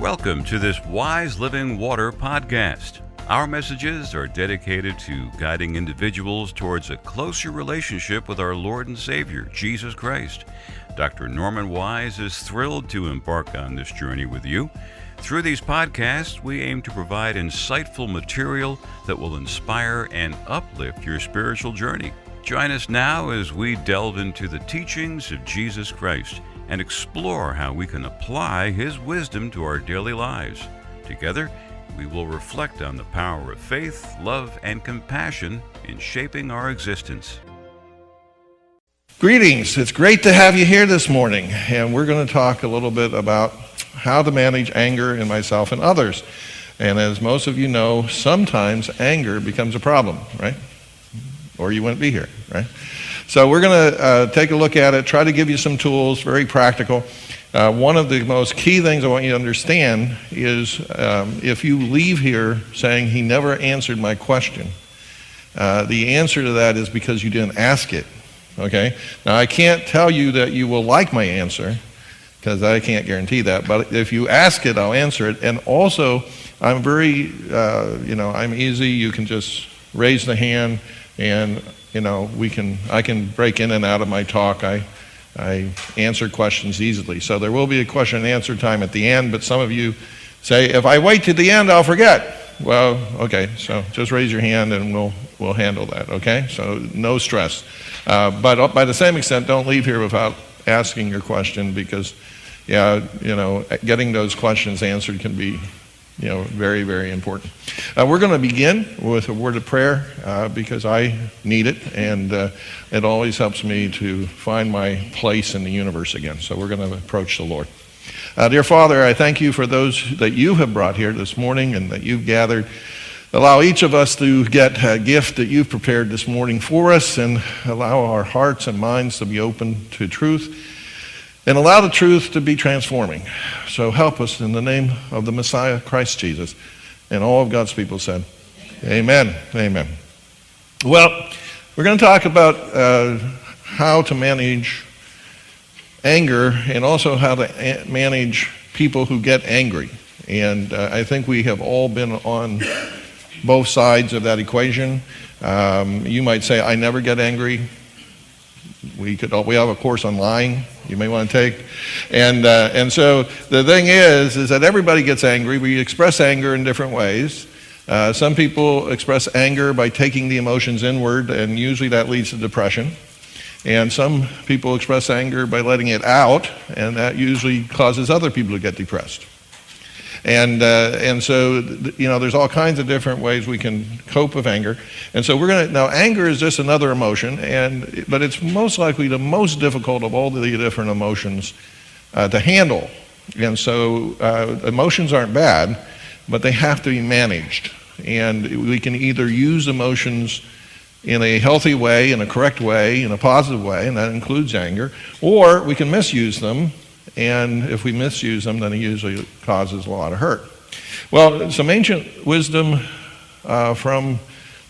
Welcome to this Wise Living Water podcast. Our messages are dedicated to guiding individuals towards a closer relationship with our Lord and Savior, Jesus Christ. Dr. Norman Wise is thrilled to embark on this journey with you. Through these podcasts, we aim to provide insightful material that will inspire and uplift your spiritual journey. Join us now as we delve into the teachings of Jesus Christ and explore how we can apply His wisdom to our daily lives. Together, we will reflect on the power of faith, love, and compassion in shaping our existence. Greetings. It's great to have you here this morning, and we're going to talk a little bit about how to manage anger in myself and others. And as most of you know, sometimes anger becomes a problem, right? Or you wouldn't be here, right? So we're going to take a look at it, try to give you some tools, very practical. One of the most key things I want you to understand is if you leave here saying, "He never answered my question," the answer to that is because you didn't ask it, okay? Now, I can't tell you that you will like my answer, because I can't guarantee that, but if you ask it, I'll answer it. And also, I'm very, I'm easy. You can just raise the hand, and I can break in and out of my talk. I answer questions easily. So there will be a question and answer time at the end, but some of you say, "If I wait to the end, I'll forget." Well, okay, so just raise your hand and we'll handle that, okay? So no stress. But by the same extent, don't leave here without asking your question, because getting those questions answered can be very, very important. We're going to begin with a word of prayer because I need it, and it always helps me to find my place in the universe again. So we're going to approach the Lord. Dear Father, I thank you for those that you have brought here this morning and that you've gathered. Allow each of us to get a gift that you've prepared this morning for us, and allow our hearts and minds to be open to truth, and allow the truth to be transforming. So help us in the name of the Messiah, Christ Jesus. And all of God's people said, Amen. Amen. Well, we're going to talk about how to manage anger, and also how to manage people who get angry. And I think we have all been on both sides of that equation. You might say, "I never get angry." We have a course on lying you may want to take. And so the thing is that everybody gets angry. We express anger in different ways. Some people express anger by taking the emotions inward, and usually that leads to depression. And some people express anger by letting it out, and that usually causes other people to get depressed. And so there's all kinds of different ways we can cope with anger. And so now anger is just another emotion, but it's most likely the most difficult of all the different emotions to handle. And so emotions aren't bad, but they have to be managed. And we can either use emotions in a healthy way, in a correct way, in a positive way, and that includes anger, or we can misuse them. And if we misuse them, then it usually causes a lot of hurt. Well, some ancient wisdom from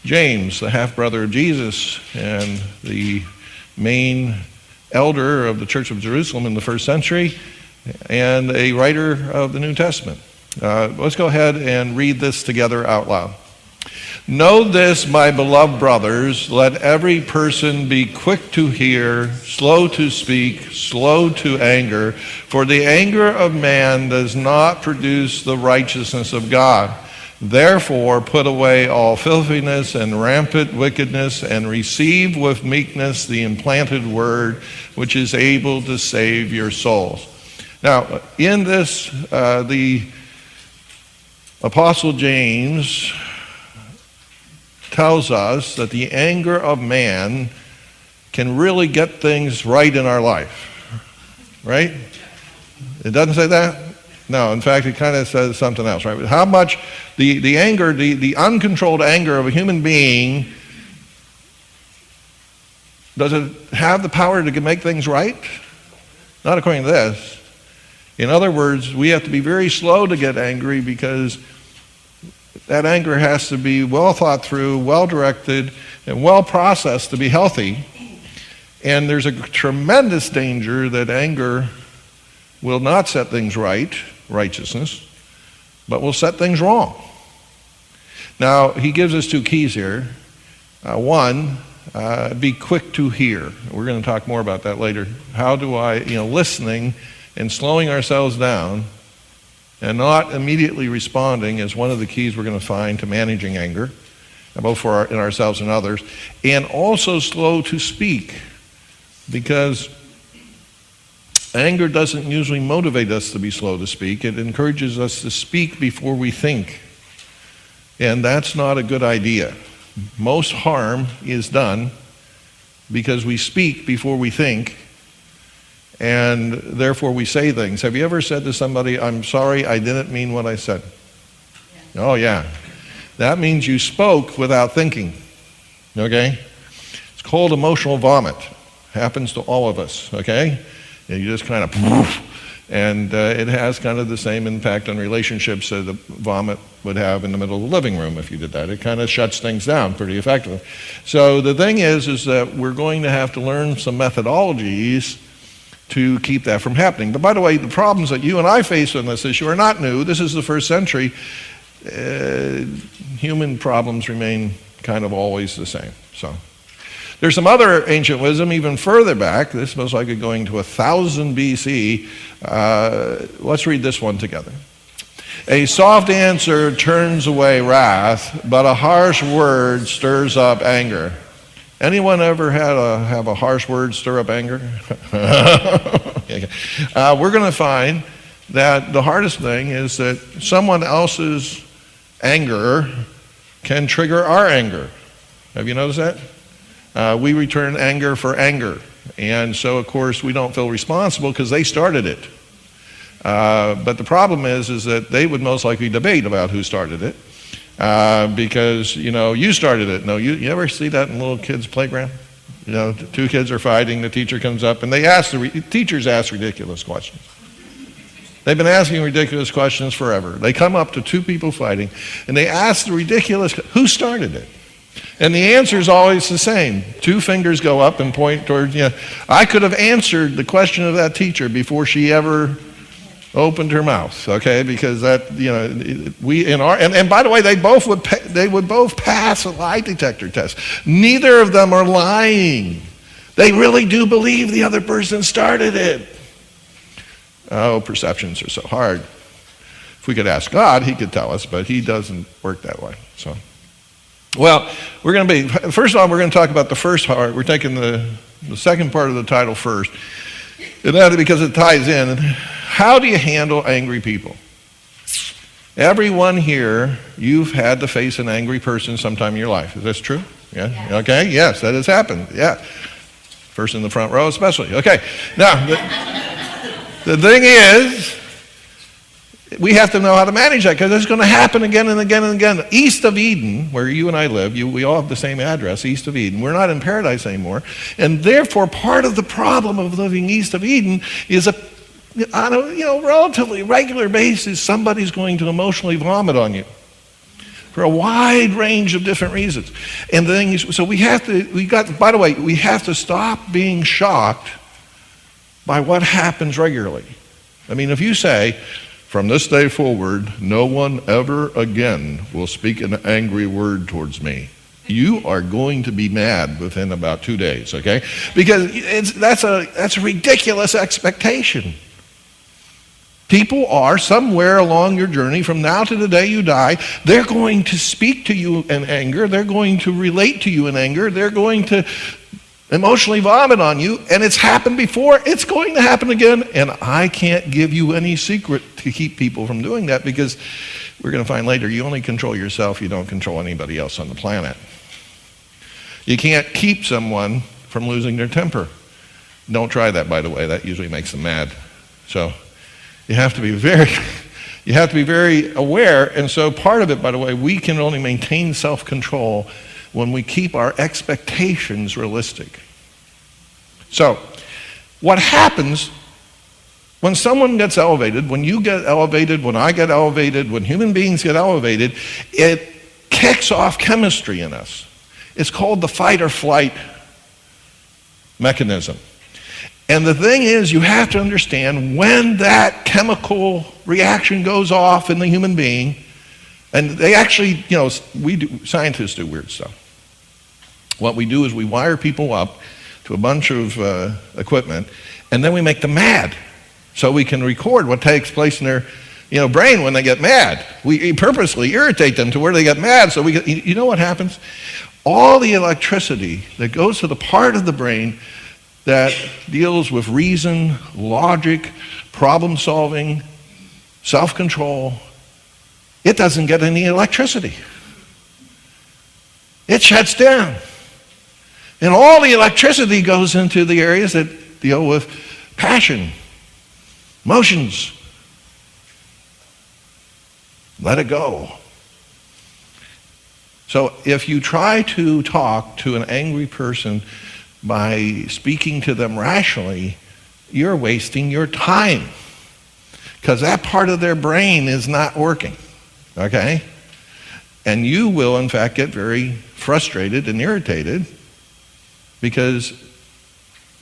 James, the half-brother of Jesus, and the main elder of the Church of Jerusalem in the first century, and a writer of the New Testament. Let's go ahead and read this together out loud. "Know this, my beloved brothers, let every person be quick to hear, slow to speak, slow to anger, for the anger of man does not produce the righteousness of God. Therefore put away all filthiness and rampant wickedness, and receive with meekness the implanted word, which is able to save your souls." Now, in this, the Apostle James tells us that the anger of man can really get things right in our life, right? It doesn't say that? No, in fact, it kind of says something else, right? How much the anger, the uncontrolled anger of a human being, does it have the power to make things right? Not according to this. In other words, we have to be very slow to get angry, because that anger has to be well thought through, well directed, and well processed to be healthy. And there's a tremendous danger that anger will not set things right, righteousness, but we'll set things wrong. Now, he gives us two keys here. One, be quick to hear. We're going to talk more about that later. How do listening and slowing ourselves down and not immediately responding is one of the keys we're going to find to managing anger, both in ourselves and others. And also slow to speak, because anger doesn't usually motivate us to be slow to speak. It encourages us to speak before we think. And that's not a good idea. Most harm is done because we speak before we think, and therefore we say things. Have you ever said to somebody, "I'm sorry, I didn't mean what I said"? Yeah. Oh, yeah. That means you spoke without thinking. Okay? It's called emotional vomit. Happens to all of us, okay? And you just kind of poof, and it has kind of the same impact on relationships that the vomit would have in the middle of the living room if you did that. It kind of shuts things down pretty effectively. So the thing is that we're going to have to learn some methodologies to keep that from happening. But by the way, the problems that you and I face on this issue are not new. This is the first century. Human problems remain kind of always the same. So there's some other ancient wisdom even further back. This most likely going to 1000 BC. Let's read this one together. A soft answer turns away wrath, but a harsh word stirs up anger. Anyone ever have a harsh word stir up anger? We're going to find that the hardest thing is that someone else's anger can trigger our anger. Have you noticed that? We return anger for anger. And so, of course, we don't feel responsible because they started it. But the problem is that they would most likely debate about who started it. Because, you started it. No, you ever see that in little kids' playground? Two kids are fighting, the teacher comes up, and teachers ask ridiculous questions. They've been asking ridiculous questions forever. They come up to two people fighting, and they ask the ridiculous, who started it? And the answer is always the same. Two fingers go up and point toward, I could have answered the question of that teacher before she ever opened her mouth, okay? Because that, and by the way, they would both pass a lie detector test. Neither of them are lying. They really do believe the other person started it. Oh, perceptions are so hard. If we could ask God, he could tell us, but he doesn't work that way. So, well, first of all, we're going to talk about the first part. We're taking the second part of the title first. And that because it ties in. How do you handle angry people? Everyone here, you've had to face an angry person sometime in your life. Is this true? Yeah? Yes. Okay, yes, that has happened. Yeah. Person in the front row especially. Okay. Now, the thing is, we have to know how to manage that because it's going to happen again and again and again. East of Eden, where you and I live, we all have the same address, East of Eden. We're not in paradise anymore. And therefore, part of the problem of living east of Eden is on a relatively regular basis, somebody's going to emotionally vomit on you for a wide range of different reasons. And the thing is, so we have to stop being shocked by what happens regularly. I mean, if you say, from this day forward, no one ever again will speak an angry word towards me, you are going to be mad within about 2 days, okay? Because that's a ridiculous expectation. People are somewhere along your journey from now to the day you die, they're going to speak to you in anger, they're going to relate to you in anger, they're going to emotionally vomit on you, and it's happened before, it's going to happen again, and I can't give you any secret to keep people from doing that because we're going to find later you only control yourself, you don't control anybody else on the planet. You can't keep someone from losing their temper. Don't try that, by the way, that usually makes them mad. So you have to be very aware, and so part of it, by the way, we can only maintain self-control when we keep our expectations realistic. So, what happens when someone gets elevated, when you get elevated, when I get elevated, when human beings get elevated, it kicks off chemistry in us. It's called the fight or flight mechanism. And the thing is, you have to understand when that chemical reaction goes off in the human being, and they actually, scientists do weird stuff. What we do is we wire people up to a bunch of equipment, and then we make them mad so we can record what takes place in their brain when they get mad. We purposely irritate them to where they get mad so you know what happens? All the electricity that goes to the part of the brain that deals with reason, logic, problem solving, self-control, it doesn't get any electricity. It shuts down. And all the electricity goes into the areas that deal with passion, emotions. Let it go. So if you try to talk to an angry person by speaking to them rationally, you're wasting your time, because that part of their brain is not working, okay? And you will, in fact, get very frustrated and irritated, because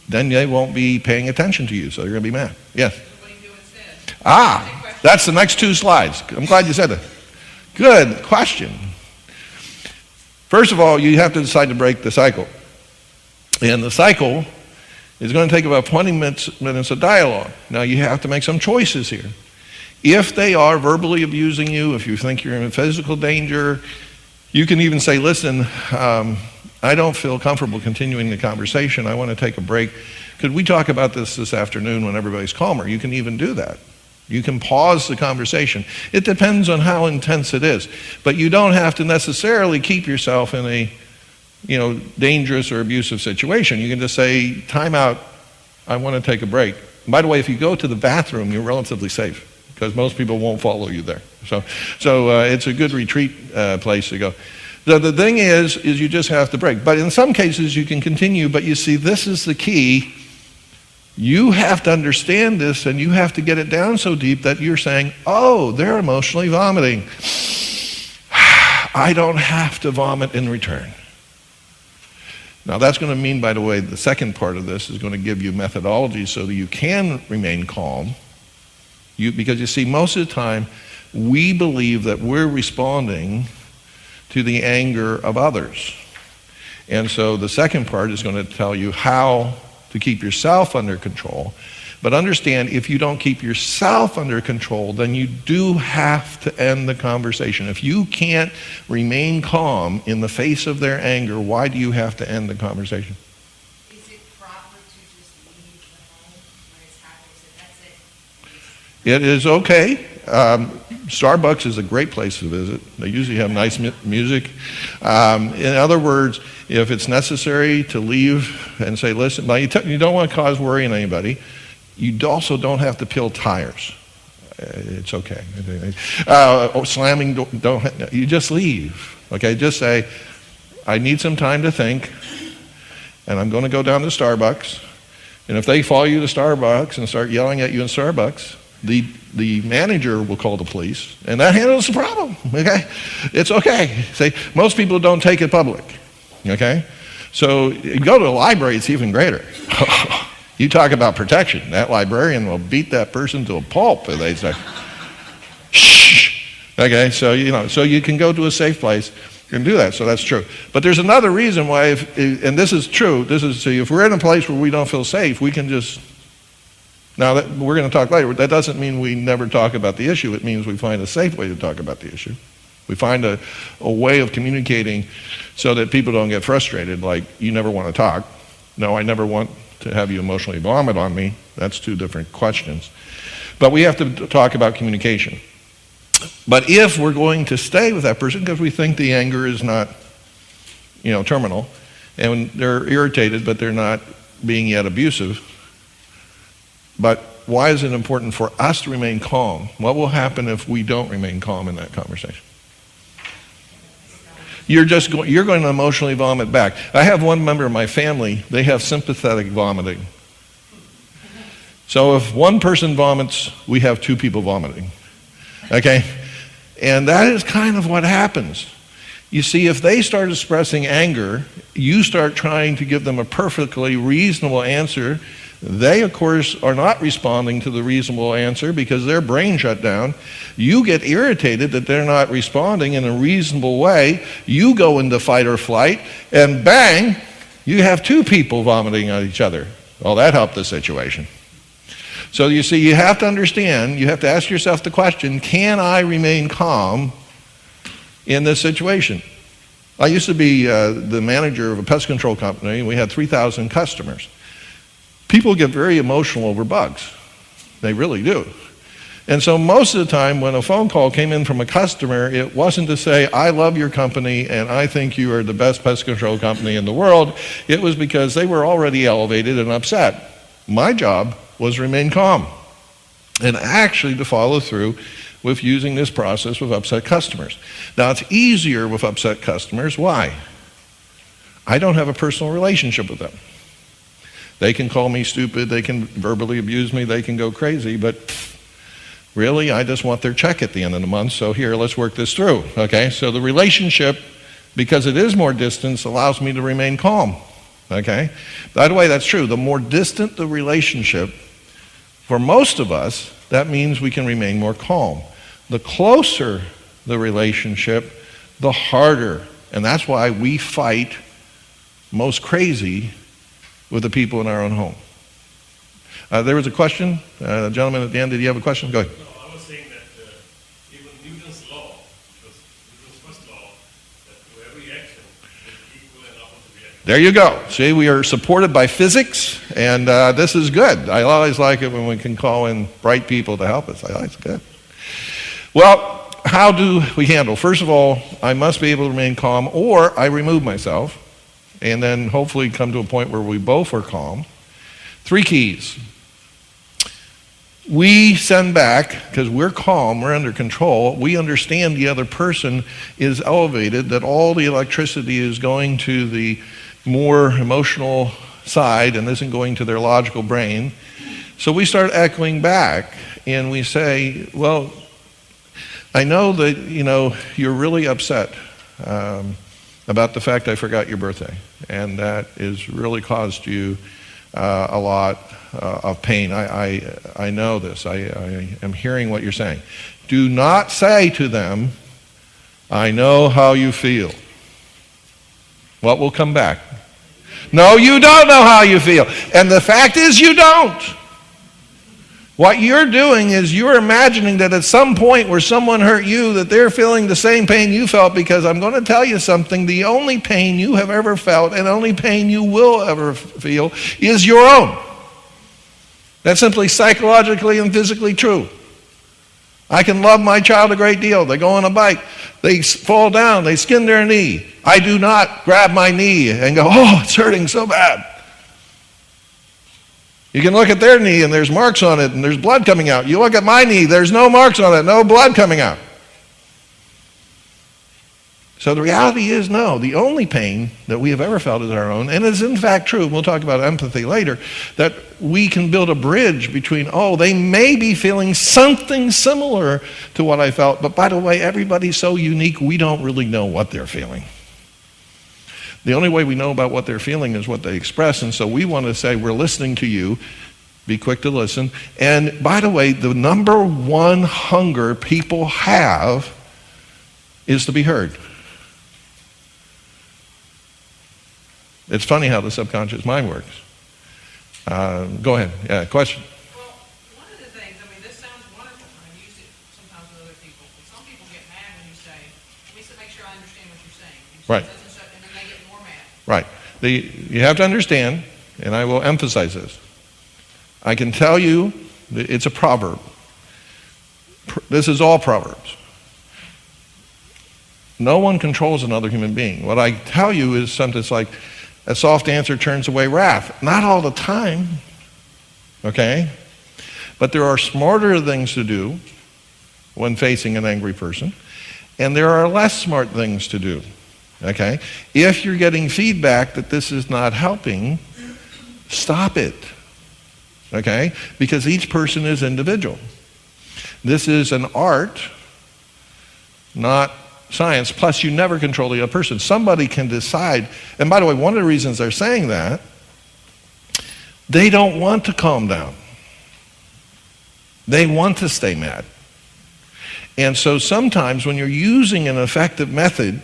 then they won't be paying attention to you, so they're going to be mad. Yes? What do you do instead? That's the next 2 slides. I'm glad you said that. Good question. First of all, you have to decide to break the cycle. And the cycle is going to take about 20 minutes of dialogue. Now, you have to make some choices here. If they are verbally abusing you, if you think you're in physical danger, you can even say, listen, I don't feel comfortable continuing the conversation. I want to take a break. Could we talk about this afternoon when everybody's calmer? You can even do that. You can pause the conversation. It depends on how intense it is. But you don't have to necessarily keep yourself in a dangerous or abusive situation. You can just say, time out, I want to take a break. And by the way, if you go to the bathroom, you're relatively safe, because most people won't follow you there. So it's a good retreat place to go. So the thing is you just have to break. But in some cases, you can continue, but you see, this is the key. You have to understand this, and you have to get it down so deep that you're saying, oh, they're emotionally vomiting. I don't have to vomit in return. Now, that's going to mean, by the way, the second part of this is going to give you methodology so that you can remain calm. Because you see, most of the time, we believe that we're responding to the anger of others. And so the second part is going to tell you how to keep yourself under control. But understand, if you don't keep yourself under control, then you do have to end the conversation. If you can't remain calm in the face of their anger, why do you have to end the conversation? Is it proper to just leave the home when it's happening? So that's it. It is okay. Starbucks is a great place to visit. They usually have nice music. In other words, if it's necessary to leave and say, listen, you don't want to cause worry in anybody. You also don't have to peel tires. It's okay. Slamming, you just leave. Okay, just say, I need some time to think, and I'm going to go down to Starbucks. And if they follow you to Starbucks and start yelling at you in Starbucks, the manager will call the police, and that handles the problem. Okay, it's okay. Say, most people don't take it public. Okay, so you go to a library, it's even greater. You talk about protection. That librarian will beat that person to a pulp if they say, shh. Okay, so you can go to a safe place and do that. So that's true. But there's another reason why, and this is true. If we're in a place where we don't feel safe, we can just. Now that we're going to talk later. That doesn't mean we never talk about the issue. It means we find a safe way to talk about the issue. We find a way of communicating so that people don't get frustrated. Like, you never want to talk. No, I never want to have you emotionally vomit on me. That's 2 different questions. But we have to talk about communication. But if we're going to stay with that person because we think the anger is not, terminal, and they're irritated, but they're not being yet abusive, but why is it important for us to remain calm? What will happen if we don't remain calm in that conversation? You're going to emotionally vomit back. I have one member of my family, they have sympathetic vomiting. So if one person vomits, we have 2 people vomiting. Okay? And that is kind of what happens. You see, if they start expressing anger, you start trying to give them a perfectly reasonable answer They, of course, are not responding to the reasonable answer because their brain shut down. You get irritated that they're not responding in a reasonable way. You go into fight or flight, and bang, you have two people vomiting on each other. Well, that helped the situation. So you see, you have to understand, you have to ask yourself the question, can I remain calm in this situation? I used to be the manager of a pest control company. We had 3,000 customers. People get very emotional over bugs. They really do. And so most of the time when a phone call came in from a customer, it wasn't to say, I love your company and I think you are the best pest control company in the world. It was because they were already elevated and upset. My job was remain calm and actually to follow through with using this process with upset customers. Now it's easier with upset customers. Why? I don't have a personal relationship with them. They can call me stupid, they can verbally abuse me, they can go crazy, but really, I just want their check at the end of the month, so here, let's work this through, okay? So the relationship, because it is more distance, allows me to remain calm, okay? By the way, that's true. The more distant the relationship, for most of us, that means we can remain more calm. The closer the relationship, the harder, and that's why we fight most crazy with the people in our own home. There was a question. Gentleman at the end, did you have a question? Go ahead. No, I was saying that even Newton's law, Newton's first law, that to every action is equal and opposite reaction. There you go. See, we are supported by physics, and this is good. I always like it when we can call in bright people to help us. It's good. Well, how do we handle? First of all, I must be able to remain calm, or I remove myself, and then hopefully come to a point where we both are calm. 3 keys. We send back, because we're calm, we're under control, we understand the other person is elevated, that all the electricity is going to the more emotional side and isn't going to their logical brain. So we start echoing back and we say, well, I know that, you're really upset about the fact I forgot your birthday, and that has really caused you a lot of pain. I know this. I am hearing what you're saying. Do not say to them, I know how you feel. What will come back? No, you don't know how you feel. And the fact is you don't. What you're doing is you're imagining that at some point where someone hurt you, that they're feeling the same pain you felt, because I'm going to tell you something, the only pain you have ever felt and only pain you will ever feel is your own. That's simply psychologically and physically true. I can love my child a great deal. They go on a bike, they fall down, they skin their knee. I do not grab my knee and go, oh, it's hurting so bad. You can look at their knee and there's marks on it and there's blood coming out. You look at my knee, there's no marks on it, no blood coming out. So the reality is, no, the only pain that we have ever felt is our own, and it's in fact true, we'll talk about empathy later, that we can build a bridge between, they may be feeling something similar to what I felt, but by the way, everybody's so unique, we don't really know what they're feeling. The only way we know about what they're feeling is what they express, and so we want to say, we're listening to you, be quick to listen. And by the way, the number one hunger people have is to be heard. It's funny how the subconscious mind works. Go ahead. Yeah, question. Well, one of the things, this sounds wonderful, and I've used it sometimes with other people, but some people get mad when you say, let me make sure I understand what you're saying. You say Right. such and such, and then they get more mad. Right. You have to understand, and I will emphasize this. I can tell you, it's a proverb. This is all Proverbs. No one controls another human being. What I tell you is something like, a soft answer turns away wrath. Not all the time, okay? But there are smarter things to do when facing an angry person, and there are less smart things to do, okay? If you're getting feedback that this is not helping, stop it, okay? Because each person is individual. This is an art, not science, plus you never control the other person. Somebody can decide, and by the way, one of the reasons they're saying that, They don't want to calm down. They want to stay mad. And so sometimes when you're using an effective method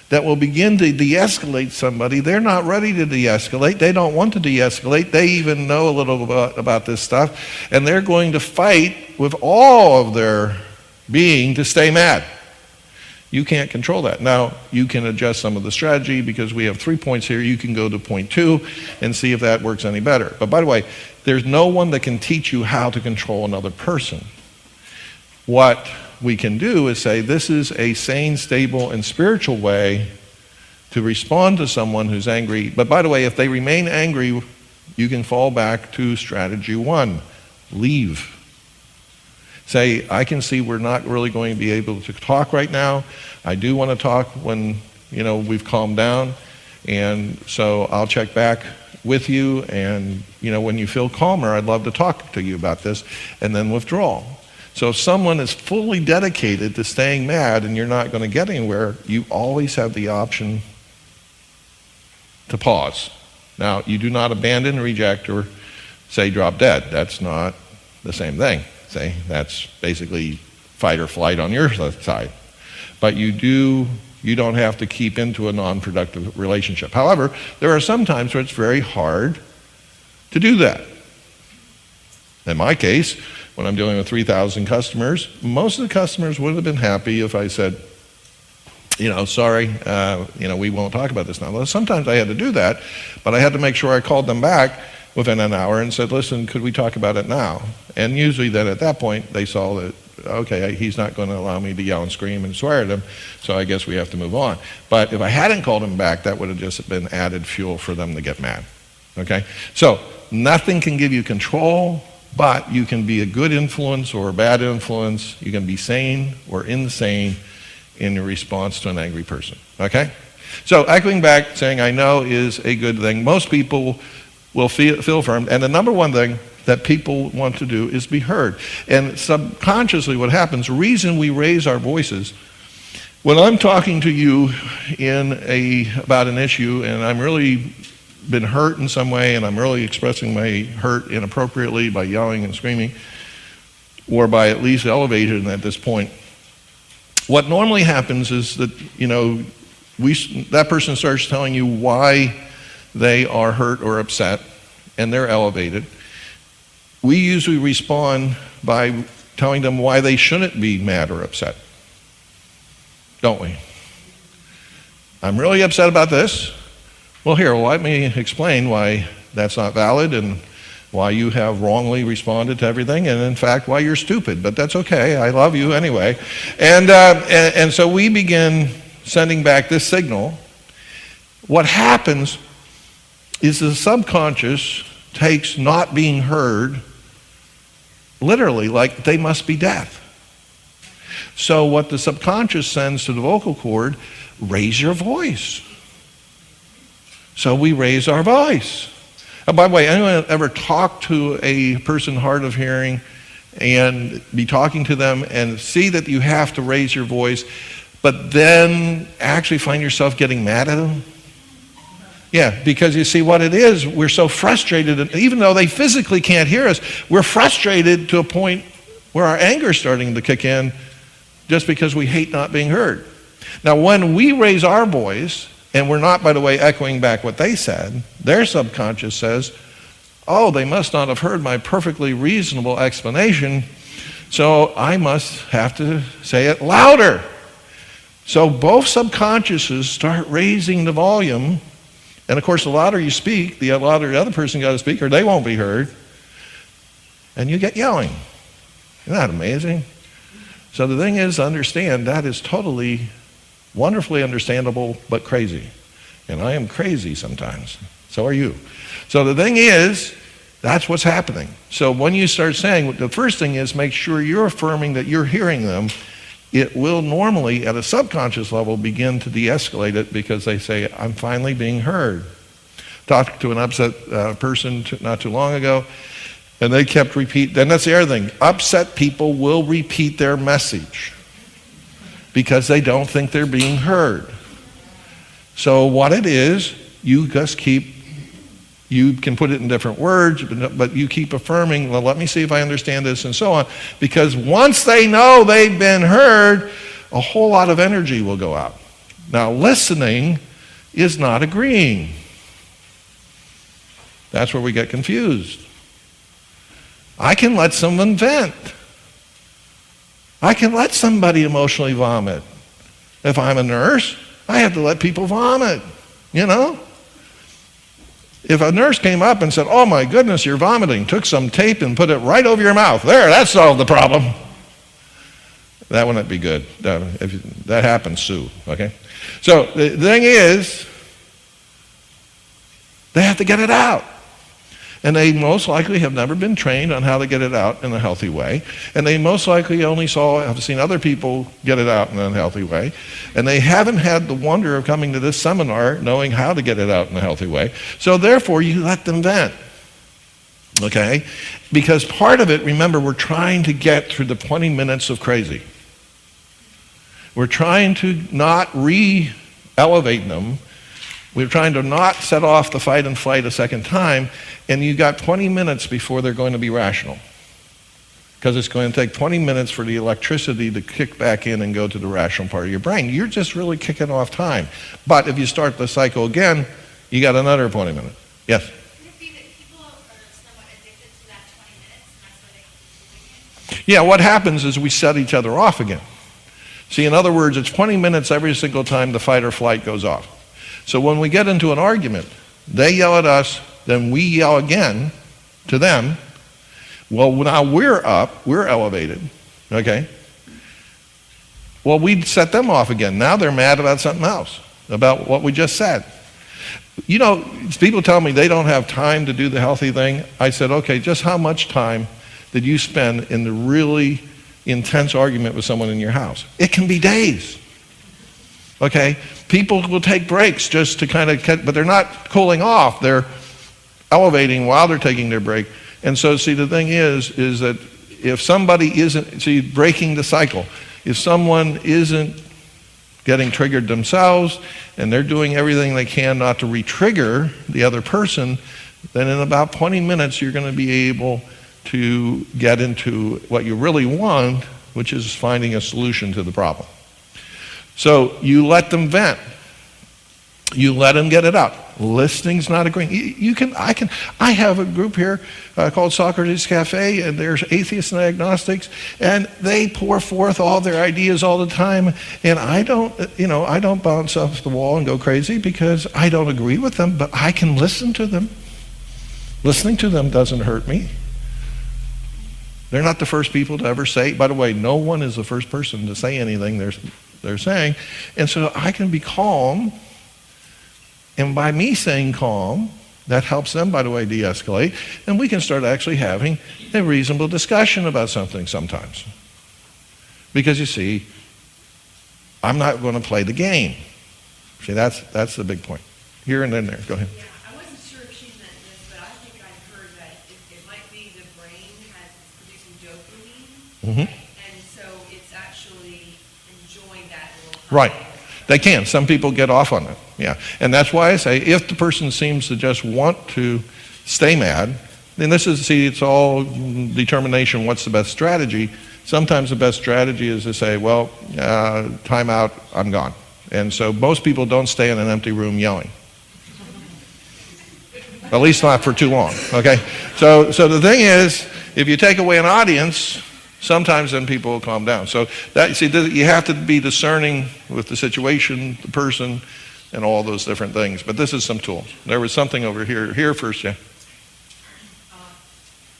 that will begin to de-escalate somebody, they're not ready to de-escalate. They don't want to de-escalate. They even know a little about this stuff. And they're going to fight with all of their being to stay mad. You can't control that. Now, you can adjust some of the strategy because we have 3 points here. You can go to point 2 and see if that works any better. But by the way, there's no one that can teach you how to control another person. What we can do is say, this is a sane, stable, and spiritual way to respond to someone who's angry. But by the way, if they remain angry, you can fall back to strategy 1, leave. Say, I can see we're not really going to be able to talk right now. I do want to talk when, we've calmed down. And so I'll check back with you. And, when you feel calmer, I'd love to talk to you about this. And then withdraw. So if someone is fully dedicated to staying mad and you're not going to get anywhere, you always have the option to pause. Now, you do not abandon, reject, or say drop dead. That's not the same thing. Say, that's basically fight or flight on your side. But you don't have to keep into a non-productive relationship. However, there are some times where it's very hard to do that. In my case, when I'm dealing with 3,000 customers, most of the customers would have been happy if I said, sorry, we won't talk about this now. Well, sometimes I had to do that, but I had to make sure I called them back within an hour and said, listen, could we talk about it now? And usually then at that point, they saw that, okay, he's not going to allow me to yell and scream and swear at him, so I guess we have to move on. But if I hadn't called him back, that would have just been added fuel for them to get mad, okay? So nothing can give you control, but you can be a good influence or a bad influence. You can be sane or insane in your response to an angry person, okay? So echoing back, saying I know is a good thing. Most people will feel firm, and the number one thing that people want to do is be heard. And subconsciously what happens, the reason we raise our voices, when I'm talking to you about an issue and I'm really been hurt in some way and I'm really expressing my hurt inappropriately by yelling and screaming, or by at least elevating at this point, what normally happens is that, that person starts telling you why they are hurt or upset, and they're elevated. We usually respond by telling them why they shouldn't be mad or upset, don't we? I'm really upset about this. Well, here, let me explain why that's not valid and why you have wrongly responded to everything, and in fact, why you're stupid, but that's okay. I love you anyway. And so we begin sending back this signal. What happens is the subconscious takes not being heard literally, like they must be deaf. So what the subconscious sends to the vocal cord, raise your voice. So we raise our voice. And by the way, anyone ever talk to a person hard of hearing and be talking to them and see that you have to raise your voice, but then actually find yourself getting mad at them? Yeah, because you see what it is, we're so frustrated, and even though they physically can't hear us, we're frustrated to a point where our anger is starting to kick in just because we hate not being heard. Now, when we raise our voice, and we're not, by the way, echoing back what they said, their subconscious says, oh, they must not have heard my perfectly reasonable explanation, so I must have to say it louder. So both subconsciouses start raising the volume. And of course, the louder you speak, the louder the other person got to speak, or they won't be heard. And you get yelling. Isn't that amazing? So the thing is to understand that is totally, wonderfully understandable, but crazy. And I am crazy sometimes. So are you. So the thing is, that's what's happening. So when you start saying, the first thing is make sure you're affirming that you're hearing them. It will normally, at a subconscious level, begin to de-escalate it because they say, I'm finally being heard. Talked to an upset person not too long ago, and they kept repeating. And that's the other thing. Upset people will repeat their message because they don't think they're being heard. So what it is, you just keep You can put it in different words, but you keep affirming, well, let me see if I understand this, and so on. Because once they know they've been heard, a whole lot of energy will go out. Now, listening is not agreeing. That's where we get confused. I can let someone vent. I can let somebody emotionally vomit. If I'm a nurse, I have to let people vomit, you know? If a nurse came up and said, oh my goodness, you're vomiting, took some tape and put it right over your mouth, there, that solved the problem. That wouldn't be good. If that happens, sue, okay? So the thing is, they have to get it out. And they most likely have never been trained on how to get it out in a healthy way. And they most likely only have seen other people get it out in an unhealthy way. And they haven't had the wonder of coming to this seminar knowing how to get it out in a healthy way. So therefore, you let them vent. Okay? Because part of it, remember, we're trying to get through the 20 minutes of crazy. We're trying to not re-elevate them. We're trying to not set off the fight and flight a second time, and you got 20 minutes before they're going to be rational. Because it's going to take 20 minutes for the electricity to kick back in and go to the rational part of your brain. You're just really kicking off time. But if you start the cycle again, you got another 20 minutes. Yes? Could it be that people are somewhat addicted to that 20 minutes, and that's why they keep doing it? Yeah, what happens is we set each other off again. See, in other words, it's 20 minutes every single time the fight or flight goes off. So when we get into an argument, they yell at us, then we yell again to them. Well, now we're up, we're elevated, okay? Well, we set them off again. Now they're mad about something else, about what we just said. You know, people tell me they don't have time to do the healthy thing. I said, okay, just how much time did you spend in the really intense argument with someone in your house? It can be days. Okay? People will take breaks just to kind of, but they're not cooling off. They're elevating while they're taking their break. And so, see, the thing is that if somebody isn't, see, breaking the cycle, if someone isn't getting triggered themselves and they're doing everything they can not to re-trigger the other person, then in about 20 minutes you're going to be able to get into what you really want, which is finding a solution to the problem. So you let them vent. You let them get it out. Listening's not agreeing. I have a group here called Socrates Cafe, and there's atheists and agnostics, and they pour forth all their ideas all the time, and I don't bounce off the wall and go crazy because I don't agree with them, but I can listen to them. Listening to them doesn't hurt me. They're not the first people to ever say, by the way, no one is the first person to say anything they're saying. And so I can be calm. And by me saying calm, that helps them, by the way, de-escalate. And we can start actually having a reasonable discussion about something sometimes. Because you see, I'm not going to play the game. See, that's the big point. Here and then there. Go ahead. Yeah, I wasn't sure if she meant this, but I think I heard that it might be the brain has producing dopamine, and so it's actually enjoying that little time. Right. They can. Some people get off on it. Yeah. And that's why I say if the person seems to just want to stay mad, then it's all determination, what's the best strategy. Sometimes the best strategy is to say, well, time out, I'm gone. And so most people don't stay in an empty room yelling. At least not for too long, okay? So the thing is, if you take away an audience, sometimes then people will calm down. So you have to be discerning with the situation, the person, and all those different things. But this is some tools. There was something over here. Here first, yeah.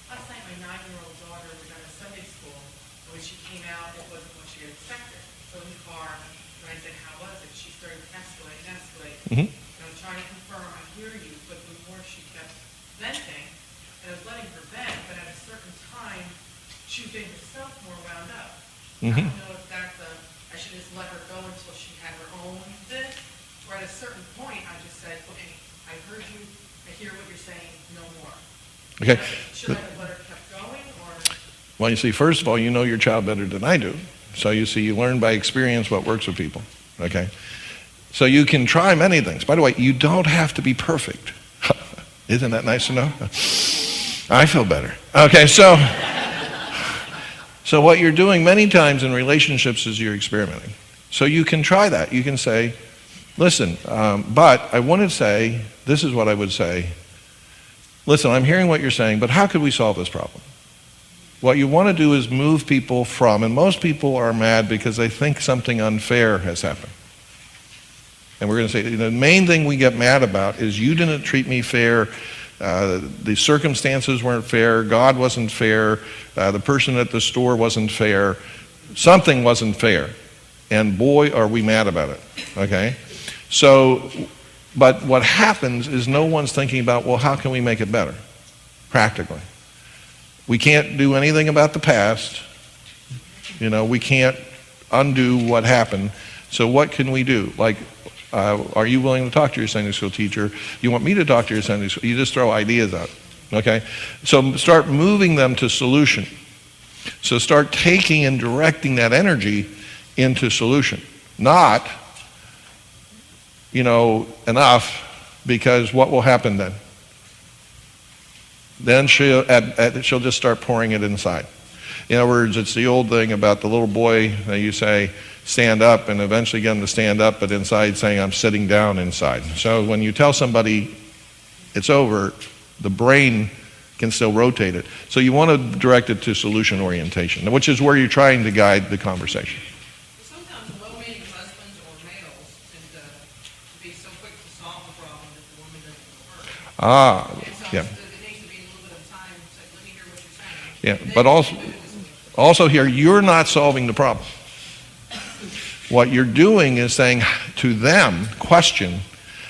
Last night, my 9-year-old daughter was at a Sunday school, and when she came out, it wasn't what she had expected. So in the car, when I said, how was it? She started to escalate and escalate. Mm-hmm. And I was trying to confirm, I hear you, but the more she kept venting, and I was letting her vent, but at a certain time, she was getting herself more wound up. I don't know if I should just let her go until she had her own this, or at a certain point, I just said, okay, I heard you, I hear what you're saying, no more. Okay. Should I have let her kept going, or? Well, you see, first of all, you know your child better than I do. So you see, you learn by experience what works with people, okay? So you can try many things. By the way, you don't have to be perfect. Isn't that nice to know? I feel better. Okay, so what you're doing many times in relationships is you're experimenting. So you can try that. You can say, listen, but I want to say, this is what I would say. Listen, I'm hearing what you're saying, but how could we solve this problem? What you want to do is move people from, and most people are mad because they think something unfair has happened. And we're going to say, the main thing we get mad about is you didn't treat me fair, the circumstances weren't fair, God wasn't fair, the person at the store wasn't fair, something wasn't fair. And boy, are we mad about it, okay? So, but what happens is no one's thinking about, well, how can we make it better, practically? We can't do anything about the past. We can't undo what happened. So what can we do? Like, are you willing to talk to your Sunday school teacher? You want me to talk to your Sunday school? You just throw ideas out, okay? So start moving them to solution. So start taking and directing that energy into solution. Not, enough, because what will happen then? Then she'll just start pouring it inside. In other words, it's the old thing about the little boy that you say, stand up, and eventually get him to stand up, but inside saying, I'm sitting down inside. So when you tell somebody it's over, the brain can still rotate it. So you want to direct it to solution orientation, which is where you're trying to guide the conversation. Sometimes well-meaning husbands or males tend to be so quick to solve the problem that the woman doesn't go first. And so Yeah. there needs to be a little bit of time to let me hear what you're saying. Yeah, Then but you can move this way. also here, you're not solving the problem. What you're doing is saying to them, question,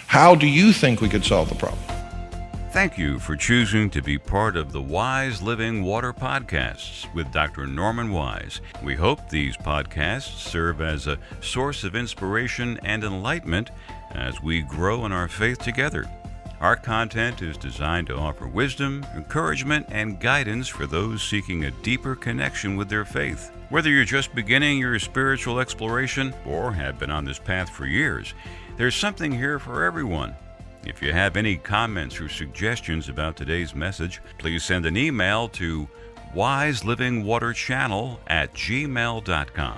how do you think we could solve the problem? Thank you for choosing to be part of the Wise Living Water podcasts with Dr. Norman Wise. We hope these podcasts serve as a source of inspiration and enlightenment as we grow in our faith together. Our content is designed to offer wisdom, encouragement, and guidance for those seeking a deeper connection with their faith. Whether you're just beginning your spiritual exploration or have been on this path for years, there's something here for everyone. If you have any comments or suggestions about today's message, please send an email to wiselivingwaterchannel@gmail.com.